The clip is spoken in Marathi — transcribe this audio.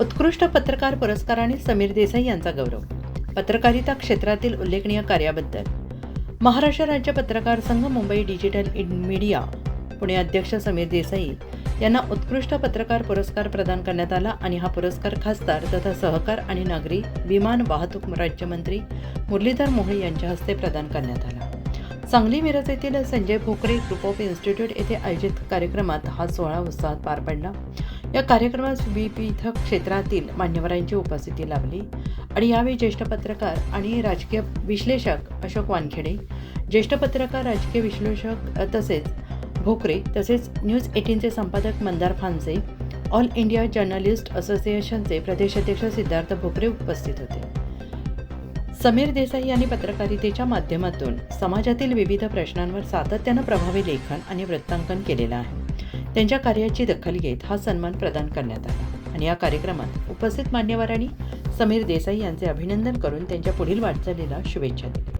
उत्कृष्ट पत्रकार पुरस्काराने समीर देसाई यांचा गौरव. पत्रकारिता क्षेत्रातील उल्लेखनीय कार्याबद्दल महाराष्ट्र राज्य पत्रकार संघ मुंबई डिजिटल मीडिया पुणे अध्यक्ष समीर देसाई यांना उत्कृष्ट पत्रकार पुरस्कार प्रदान करण्यात आला आणि हा पुरस्कार खासदार तथा सहकार आणि नागरी विमान वाहतूक राज्यमंत्री मुरलीधर मोहोळ यांच्या हस्ते प्रदान करण्यात आला. सांगली मिरज येथील Sanjay Bhokare group of institute येथे आयोजित कार्यक्रमात हा सोहळा उत्साहात पार पडला. या कार्यक्रमात विविध क्षेत्रातील मान्यवरांची उपस्थिती लाभली आणि यावेळी ज्येष्ठ पत्रकार आणि राजकीय विश्लेषक अशोक वानखेडे, ज्येष्ठ पत्रकार राजकीय विश्लेषक तसेच भोकरे तसेच न्यूज 18चे संपादक मंदार फानसे, ऑल इंडिया जर्नलिस्ट असोसिएशनचे प्रदेशाध्यक्ष सिद्धार्थ भोकरे उपस्थित होते. समीर देसाई यांनी पत्रकारितेच्या माध्यमातून समाजातील विविध प्रश्नांवर सातत्यानं प्रभावी लेखन आणि वृत्तांकन केलेलं आहे. त्यांच्या कार्याची दखल घेत हा सन्मान प्रदान करण्यात आला आणि या कार्यक्रमात उपस्थित मान्यवरांनी समीर देसाई यांचे अभिनंदन करून त्यांच्या पुढील वाटचालीला शुभेच्छा दिल्या.